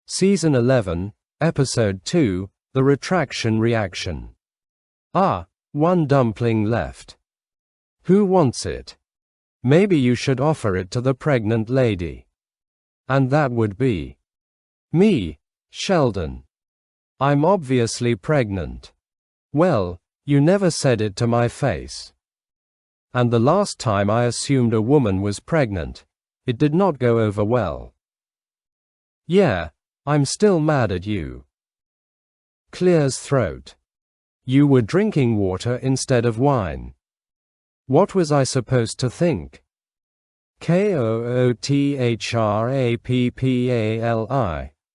Season 11, Episode 2, The Retraction Reaction. One dumpling left. Who wants it? Maybe you should offer it to the pregnant lady. And that would be me, Sheldon. I'm obviously pregnant. Well, you never said it to my face. And the last time I assumed a woman was pregnant, it did not go over well. Yeah, I'm still mad at you. Clears throat. You were drinking water instead of wine. What was I supposed to think? Koothrapali.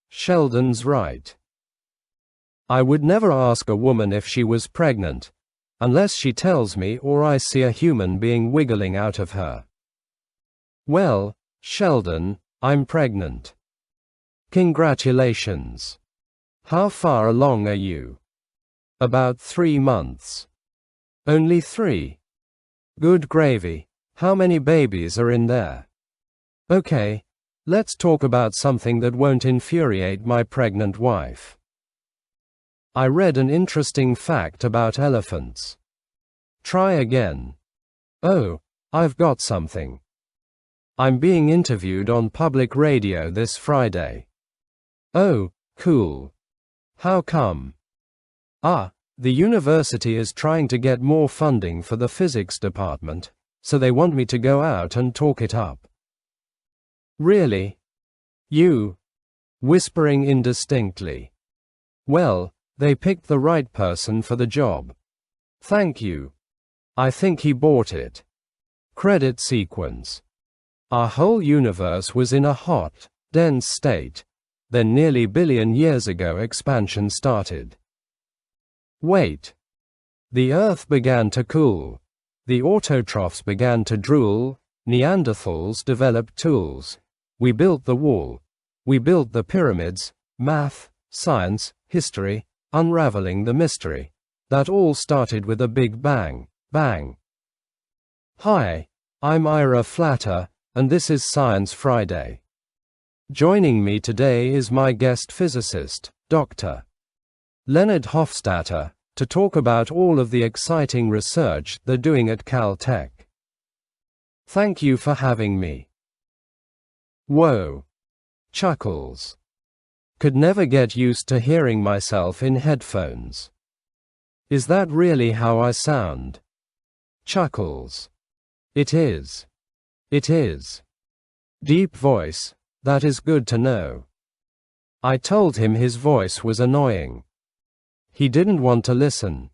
Sheldon's right. I would never ask a woman if she was pregnant, unless she tells me or I see a human being wiggling out of her. Well, Sheldon, I'm pregnant. Congratulations. How far along are you? About 3 months. Only 3? Good gravy. How many babies are in there? Okay, let's talk about something that won't infuriate my pregnant wife. I read an interesting fact about elephants. Try again. Oh, I've got something. I'm being interviewed on public radio this Friday. Oh, cool. How come? The university is trying to get more funding for the physics department, so they want me to go out and talk it up. Really? You? Whispering indistinctly. Well, they picked the right person for the job. Thank you. I think he bought it. Credit sequence. Our whole universe was in a hot, dense state. Then nearly billion years ago expansion started. Wait. The Earth began to cool. The autotrophs began to drool. Neanderthals developed tools. We built the wall. We built the pyramids. Math, science, history, unraveling the mystery. That all started with a big bang. Bang. Hi, I'm Ira Flatter, and this is Science Friday. Joining me today is my guest physicist, Dr. Leonard Hofstadter, to talk about all of the exciting research they're doing at Caltech. Thank you for having me. Whoa. Chuckles. Could never get used to hearing myself in headphones. Is that really how I sound? Chuckles. It is. It is. Deep voice. That is good to know. I told him his voice was annoying. He didn't want to listen.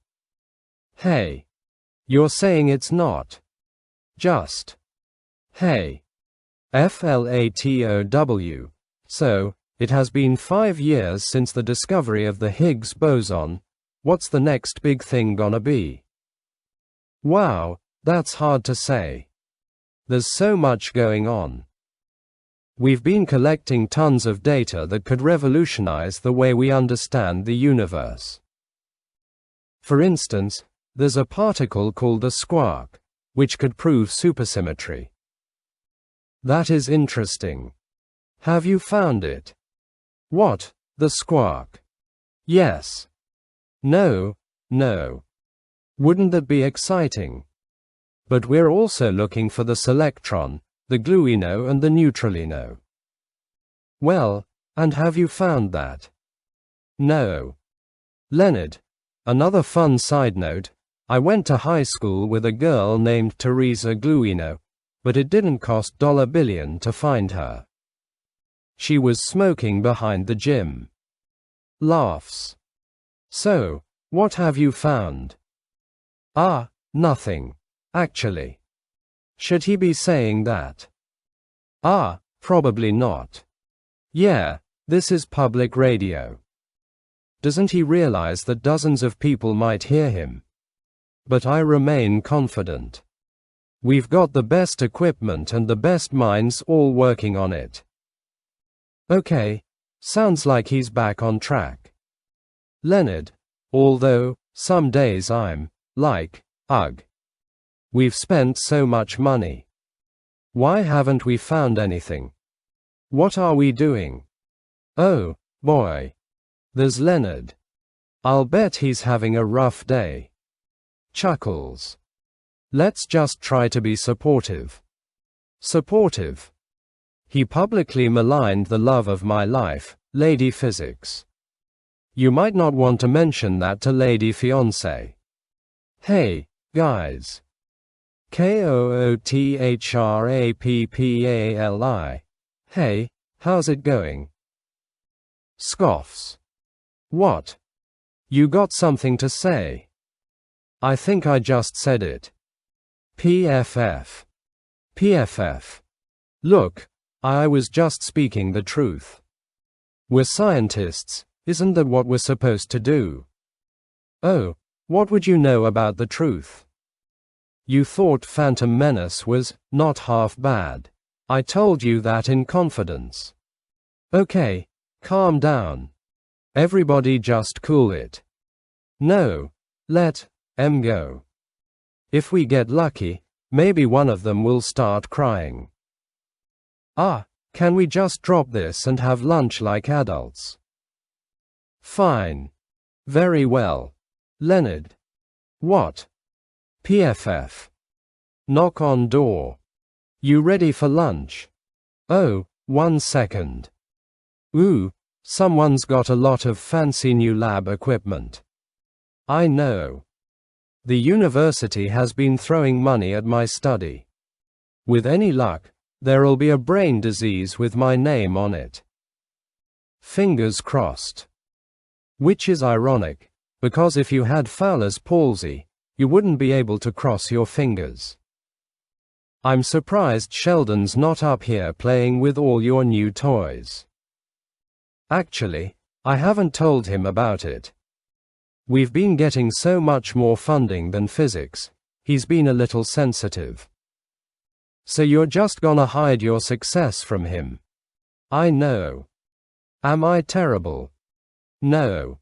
Hey. You're saying it's not. Just. Hey. FLATOW. So, it has been 5 years since the discovery of the Higgs boson. What's the next big thing gonna be? Wow, that's hard to say. There's so much going on. We've been collecting tons of data that could revolutionize the way we understand the universe. For instance, there's a particle called the squark, which could prove supersymmetry. That is interesting. Have you found it? What, the squark? Yes. No. Wouldn't that be exciting? But we're also looking for the selectron, the gluino and the neutralino. Well, and have you found that? No. Leonard, another fun side note, I went to high school with a girl named Teresa Gluino, but it didn't cost $1 billion to find her. She was smoking behind the gym. Laughs. So, what have you found? Nothing, actually. Should he be saying that? Probably not. Yeah, this is public radio. Doesn't he realize that dozens of people might hear him? But I remain confident. We've got the best equipment and the best minds all working on it. Okay, sounds like he's back on track. Leonard, although, some days I'm like, ugh. We've spent so much money. Why haven't we found anything? What are we doing? Oh, Boy. There's Leonard. I'll bet he's having a rough day. Chuckles. Let's just try to be supportive. Supportive. He publicly maligned the love of my life, Lady Physics. You might not want to mention that to Lady Fiancé. Hey, guys. KOOTHRAPPALI. Hey, how's it going? Scoffs. What? You got something to say? I think I just said it. PFF. PFF. Look, I was just speaking the truth. We're scientists, isn't that what we're supposed to do? Oh, what would you know about the truth? You thought Phantom Menace was not half bad. I told you that in confidence. Okay, calm down. Everybody just cool it. No, let them go. If we get lucky, maybe one of them will start crying. Can we just drop this and have lunch like adults? Fine. Very well. Leonard. What? PFF. Knock on door. You ready for lunch? Oh, 1 second. Ooh, someone's got a lot of fancy new lab equipment. I know. The university has been throwing money at my study. With any luck, there'll be a brain disease with my name on it. Fingers crossed. Which is ironic, because if you had Fowler's palsy, you wouldn't be able to cross your fingers. I'm surprised Sheldon's not up here playing with all your new toys. Actually, I haven't told him about it. We've been getting so much more funding than physics, he's been a little sensitive. So you're just gonna hide your success from him? I know. Am I terrible? No.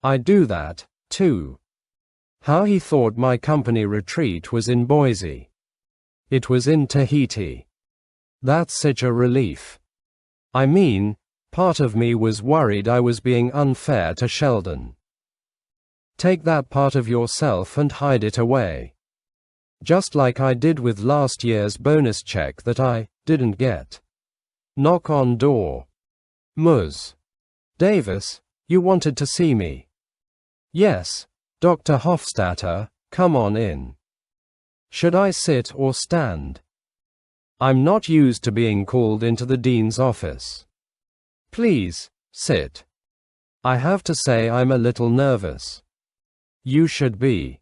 I do that, too. How he thought my company retreat was in Boise. It was in Tahiti. That's such a relief. I mean, part of me was worried I was being unfair to Sheldon. Take that part of yourself and hide it away. Just like I did with last year's bonus check that I didn't get. Knock on door. Ms. Davis, you wanted to see me. Yes, Dr. Hofstadter, come on in. Should I sit or stand? I'm not used to being called into the dean's office. Please, sit. I have to say I'm a little nervous. You should be.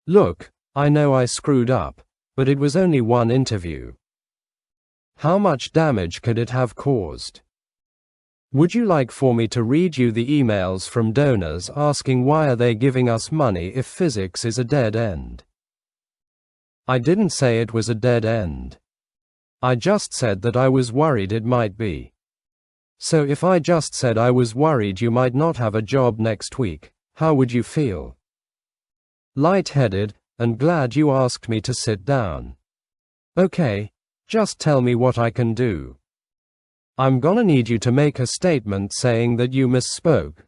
Look, I know I screwed up, but it was only one interview. How much damage could it have caused? Would you like for me to read you the emails from donors asking why are they giving us money if physics is a dead end? I didn't say it was a dead end. I just said that I was worried it might be. So if I just said I was worried you might not have a job next week, how would you feel? Light-headed, and glad you asked me to sit down. Okay, just tell me what I can do. I'm gonna need you to make a statement saying that you misspoke,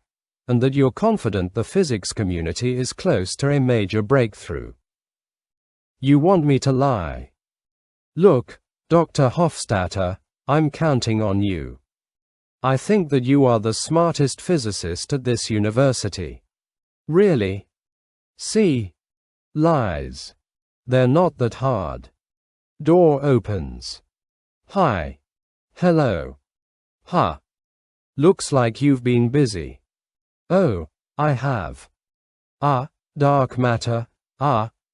and that you're confident the physics community is close to a major breakthrough. You want me to lie? Look, Dr. Hofstadter, I'm counting on you. I think that you are the smartest physicist at this university. Really? See? Lies. They're not that hard. Door opens. Hi. Hello. Huh. Looks like you've been busy. Oh, I have. Dark matter.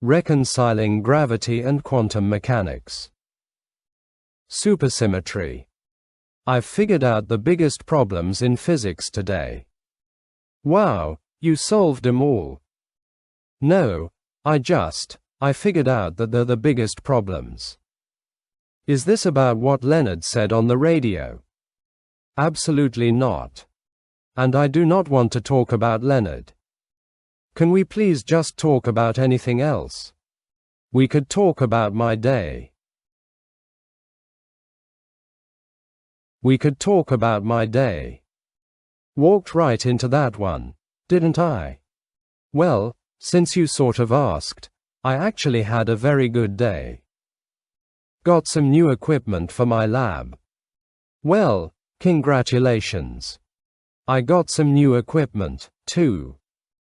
Reconciling gravity and quantum mechanics. Supersymmetry. I've figured out the biggest problems in physics today. Wow, you solved them all. No, I figured out that they're the biggest problems. Is this about what Leonard said on the radio? Absolutely not. And I do not want to talk about Leonard. Can we please just talk about anything else? We could talk about my day. We could talk about my day. Walked right into that one, didn't I? Well, since you sort of asked, I actually had a very good day. Got some new equipment for my lab. Well, congratulations. I got some new equipment, too.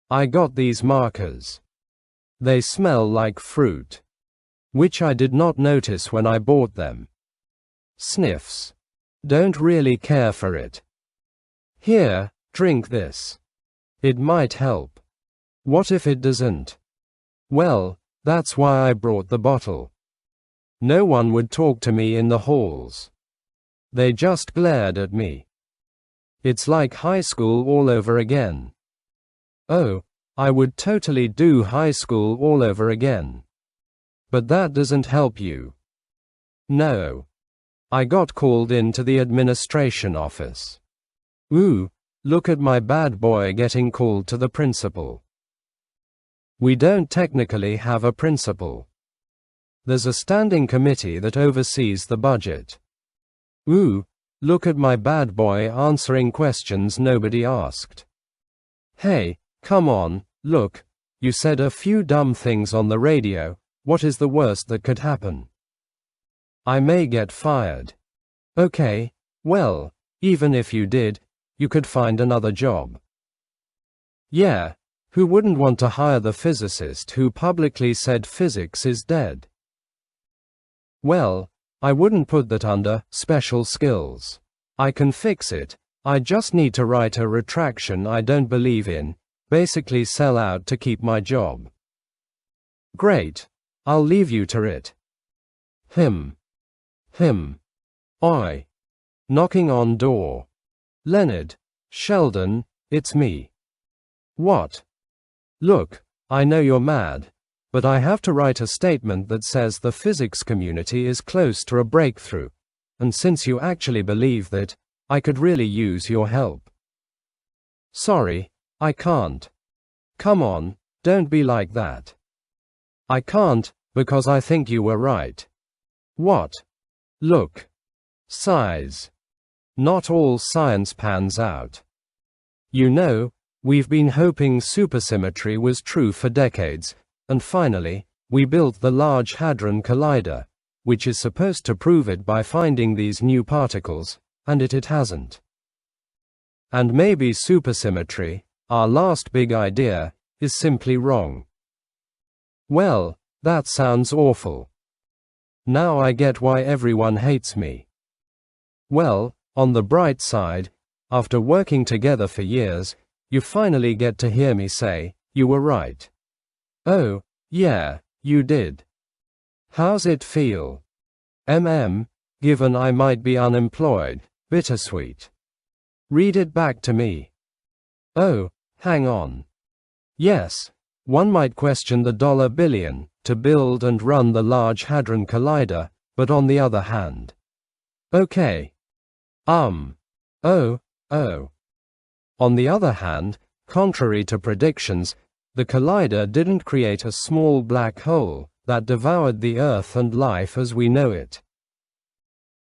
I got these markers. They smell like fruit, which I did not notice when I bought them. Sniffs. Don't really care for it. Here, drink this. It might help. What if it doesn't? Well, that's why I brought the bottle. No one would talk to me in the halls. They just glared at me. It's like high school all over again. Oh, I would totally do high school all over again. But that doesn't help you. No. I got called into the administration office. Ooh, look at my bad boy getting called to the principal. We don't technically have a principal. There's a standing committee that oversees the budget. Ooh, look at my bad boy answering questions nobody asked. Hey, come on, look, you said a few dumb things on the radio, what is the worst that could happen? I may get fired. Okay, well, even if you did, you could find another job. Yeah, who wouldn't want to hire the physicist who publicly said physics is dead? Well, I wouldn't put that under special skills. I can fix it, I just need to write a retraction I don't believe in, basically sell out to keep my job. Great, I'll leave you to it. Oi. Knocking on door. Leonard, Sheldon, it's me. What? Look, I know you're mad, but I have to write a statement that says the physics community is close to a breakthrough, and since you actually believe that, I could really use your help. Sorry, I can't. Come on, don't be like that. I can't, because I think you were right. What? Look. Size. Not all science pans out. You know, we've been hoping supersymmetry was true for decades, and finally, we built the Large Hadron Collider, which is supposed to prove it by finding these new particles, and it hasn't. And maybe supersymmetry, our last big idea, is simply wrong. Well, that sounds awful. Now I get why everyone hates me. Well, on the bright side, after working together for years, you finally get to hear me say, you were right. Oh, yeah, you did. How's it feel? Given I might be unemployed, bittersweet. Read it back to me. Oh, hang on. Yes, one might question the $1 billion to build and run the Large Hadron Collider, but on the other hand. Okay. Oh. On the other hand, contrary to predictions, the collider didn't create a small black hole that devoured the Earth and life as we know it.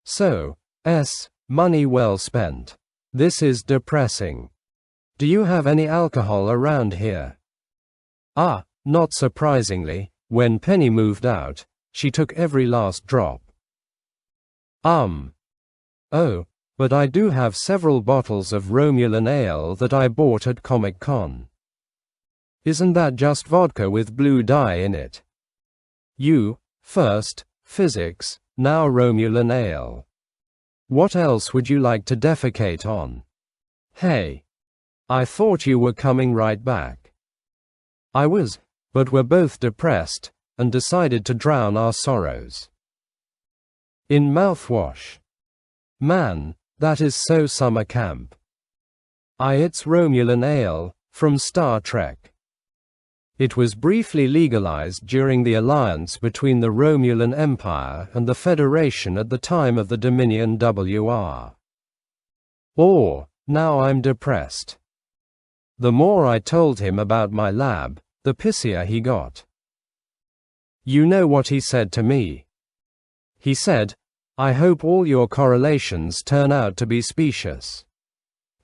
So, money well spent. This is depressing. Do you have any alcohol around here? Not surprisingly, when Penny moved out, she took every last drop. Oh, but I do have several bottles of Romulan ale that I bought at Comic-Con. Isn't that just vodka with blue dye in it? You, first, physics, now Romulan ale. What else would you like to defecate on? Hey. I thought you were coming right back. I was, but we're both depressed, and decided to drown our sorrows in mouthwash. Man, that is so summer camp. It's Romulan ale, from Star Trek. It was briefly legalized during the alliance between the Romulan Empire and the Federation at the time of the Dominion War. Now I'm depressed. The more I told him about my lab, the pissier he got. You know what he said to me? He said, I hope all your correlations turn out to be specious.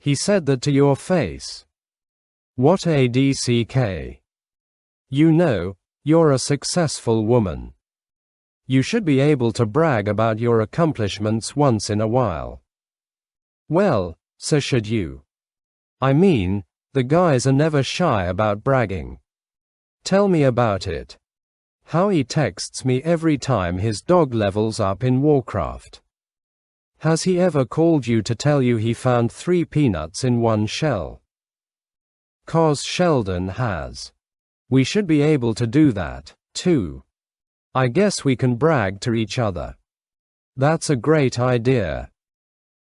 He said that to your face. What ADCK? You know, you're a successful woman. You should be able to brag about your accomplishments once in a while. Well, so should you. I mean, the guys are never shy about bragging. Tell me about it. How he texts me every time his dog levels up in Warcraft. Has he ever called you to tell you he found 3 peanuts in one shell? 'Cause Sheldon has. We should be able to do that, too. I guess we can brag to each other. That's a great idea.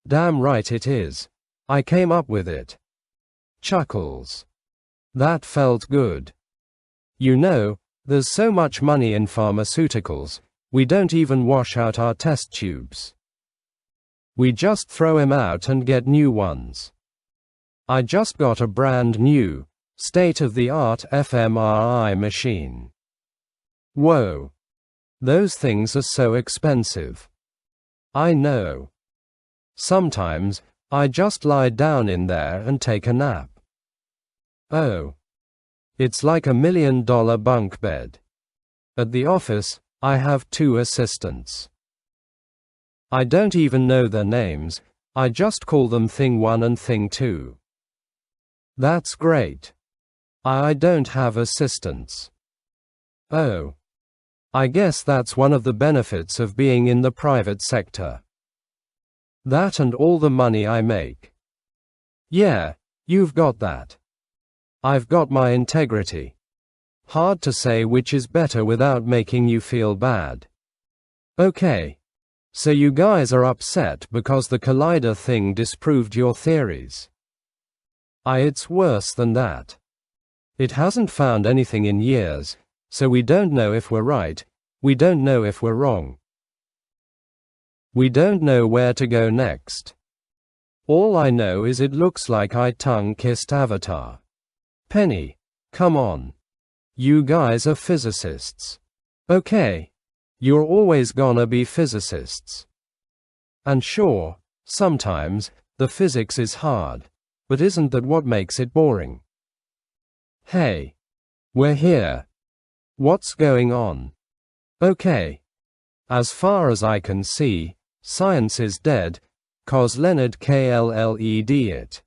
Damn right it is. I came up with it. Chuckles. That felt good. You know, there's so much money in pharmaceuticals, we don't even wash out our test tubes. We just throw 'em out and get new ones. I just got a brand new, state-of-the-art fMRI machine. Whoa. Those things are so expensive. I know. Sometimes, I just lie down in there and take a nap. Oh. It's like $1 million bunk bed. At the office, I have 2 assistants. I don't even know their names, I just call them Thing 1 and Thing 2. That's great. I don't have assistants. Oh. I guess that's one of the benefits of being in the private sector. That and all the money I make. Yeah, you've got that. I've got my integrity. Hard to say which is better without making you feel bad. Okay. So you guys are upset because the collider thing disproved your theories. It's worse than that. It hasn't found anything in years, so we don't know if we're right, we don't know if we're wrong. We don't know where to go next. All I know is it looks like I tongue-kissed Avatar. Penny, come on. You guys are physicists. Okay. You're always gonna be physicists. And sure, sometimes, the physics is hard, but isn't that what makes it boring? Hey. We're here. What's going on? Okay. As far as I can see, science is dead, 'cause Leonard killed it.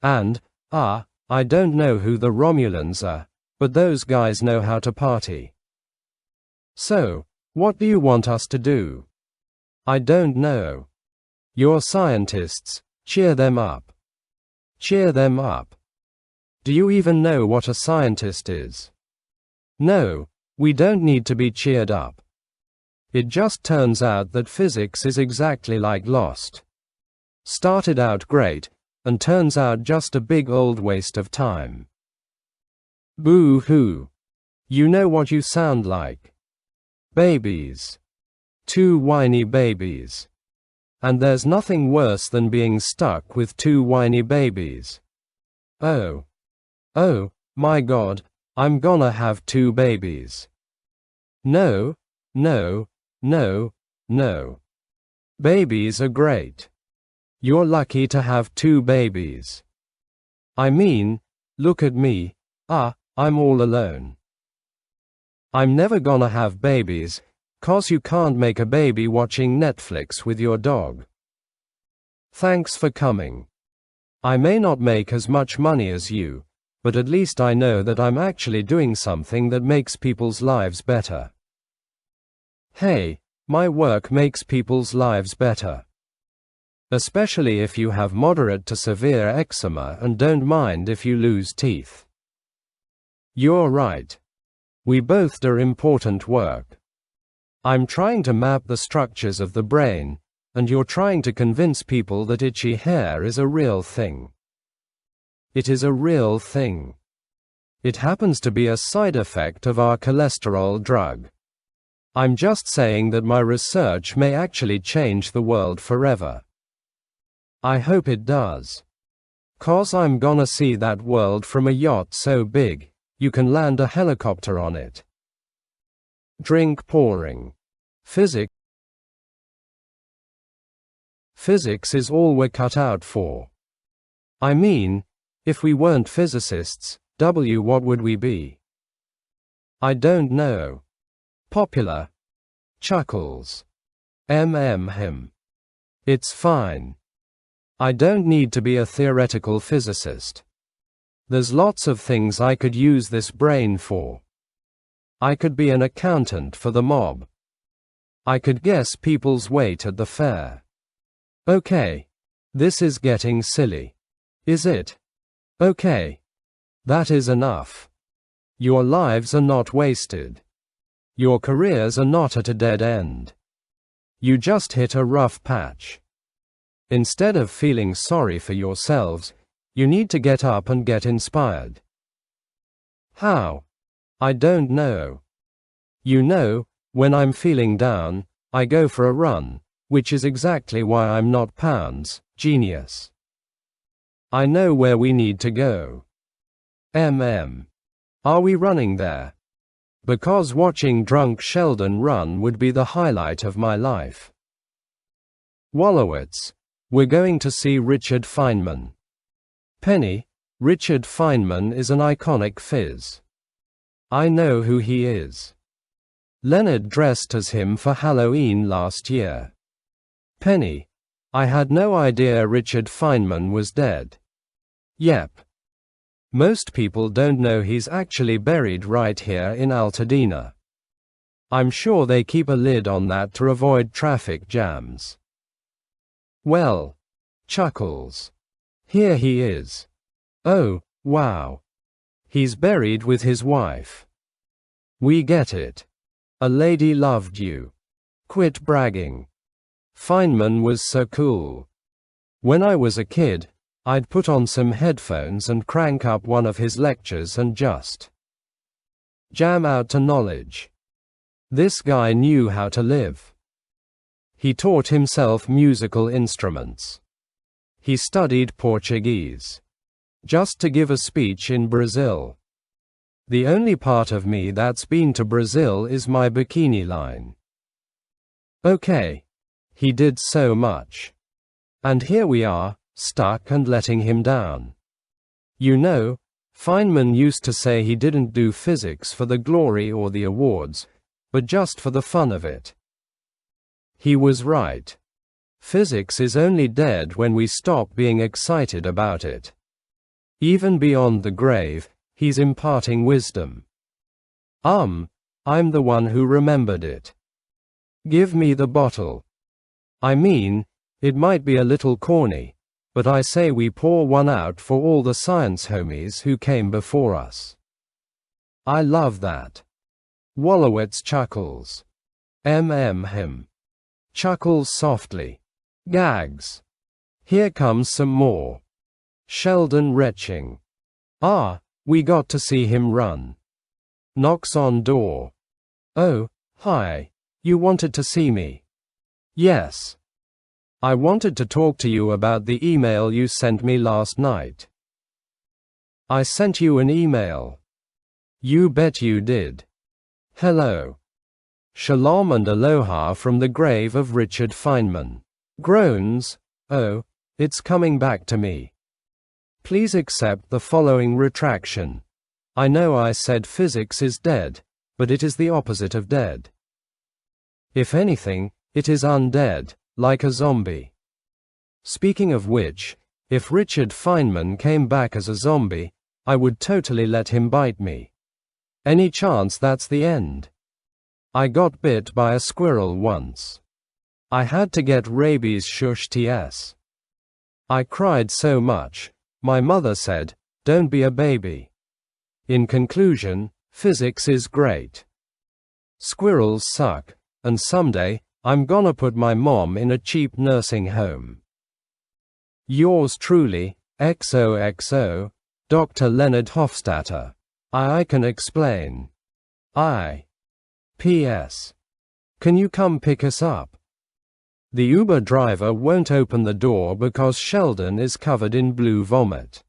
And, I don't know who the Romulans are, but those guys know how to party. So, what do you want us to do? I don't know. You're scientists, cheer them up. Cheer them up. Do you even know what a scientist is? No, we don't need to be cheered up. It just turns out that physics is exactly like Lost. Started out great, and turns out just a big old waste of time. Boo-hoo. You know what you sound like. Babies. 2 whiny babies. And there's nothing worse than being stuck with 2 whiny babies. Oh. Oh, my God, I'm gonna have 2 babies. No, no, no, no. Babies are great. You're lucky to have 2 babies. I mean, look at me, I'm all alone. I'm never gonna have babies, 'cause you can't make a baby watching Netflix with your dog. Thanks for coming. I may not make as much money as you, but at least I know that I'm actually doing something that makes people's lives better. Hey, my work makes people's lives better. Especially if you have moderate to severe eczema and don't mind if you lose teeth. You're right. We both do important work. I'm trying to map the structures of the brain, and you're trying to convince people that itchy hair is a real thing. It is a real thing. It happens to be a side effect of our cholesterol drug. I'm just saying that my research may actually change the world forever. I hope it does. 'Cause I'm gonna see that world from a yacht so big, you can land a helicopter on it. Drink pouring. Physics. Physics is all we're cut out for. I mean, if we weren't physicists, what would we be? I don't know. Popular. Chuckles. Him. It's fine. I don't need to be a theoretical physicist. There's lots of things I could use this brain for. I could be an accountant for the mob. I could guess people's weight at the fair. Okay. This is getting silly. Is it? Okay. That is enough. Your lives are not wasted. Your careers are not at a dead end. You just hit a rough patch. Instead of feeling sorry for yourselves, you need to get up and get inspired. How? I don't know. You know, when I'm feeling down, I go for a run, which is exactly why I'm not Pounds, genius. I know where we need to go. Are we running there? Because watching drunk Sheldon run would be the highlight of my life. Wolowitz. We're going to see Richard Feynman. Penny, Richard Feynman is an iconic phys. I know who he is. Leonard dressed as him for Halloween last year. Penny, I had no idea Richard Feynman was dead. Yep. Most people don't know he's actually buried right here in Altadena. I'm sure they keep a lid on that to avoid traffic jams. Well. Chuckles. Here he is. Oh, wow. He's buried with his wife. We get it. A lady loved you. Quit bragging. Feynman was so cool. When I was a kid, I'd put on some headphones and crank up one of his lectures and just jam out to knowledge. This guy knew how to live. He taught himself musical instruments. He studied Portuguese. Just to give a speech in Brazil. The only part of me that's been to Brazil is my bikini line. Okay. He did so much. And here we are, stuck and letting him down. You know, Feynman used to say he didn't do physics for the glory or the awards, but just for the fun of it. He was right. Physics is only dead when we stop being excited about it. Even beyond the grave, he's imparting wisdom. I'm the one who remembered it. Give me the bottle. I mean, it might be a little corny, but I say we pour one out for all the science homies who came before us. I love that. Wolowitz chuckles. Him. Chuckles softly. Gags. Here comes some more. Sheldon retching. We got to see him run. Knocks on door. Oh, hi. You wanted to see me? Yes. I wanted to talk to you about the email you sent me last night. I sent you an email. You bet you did. Hello. Shalom and aloha from the grave of Richard Feynman. Groans. Oh, it's coming back to me. Please accept the following retraction. I know I said physics is dead, but it is the opposite of dead. If anything, it is undead, like a zombie. Speaking of which, if Richard Feynman came back as a zombie, I would totally let him bite me. Any chance that's the end? I got bit by a squirrel once. I had to get rabies shush ts. I cried so much, my mother said, "Don't be a baby." In conclusion, physics is great. Squirrels suck, and someday, I'm gonna put my mom in a cheap nursing home. Yours truly, XOXO, Dr. Leonard Hofstadter. I can explain. P.S. Can you come pick us up? The Uber driver won't open the door because Sheldon is covered in blue vomit.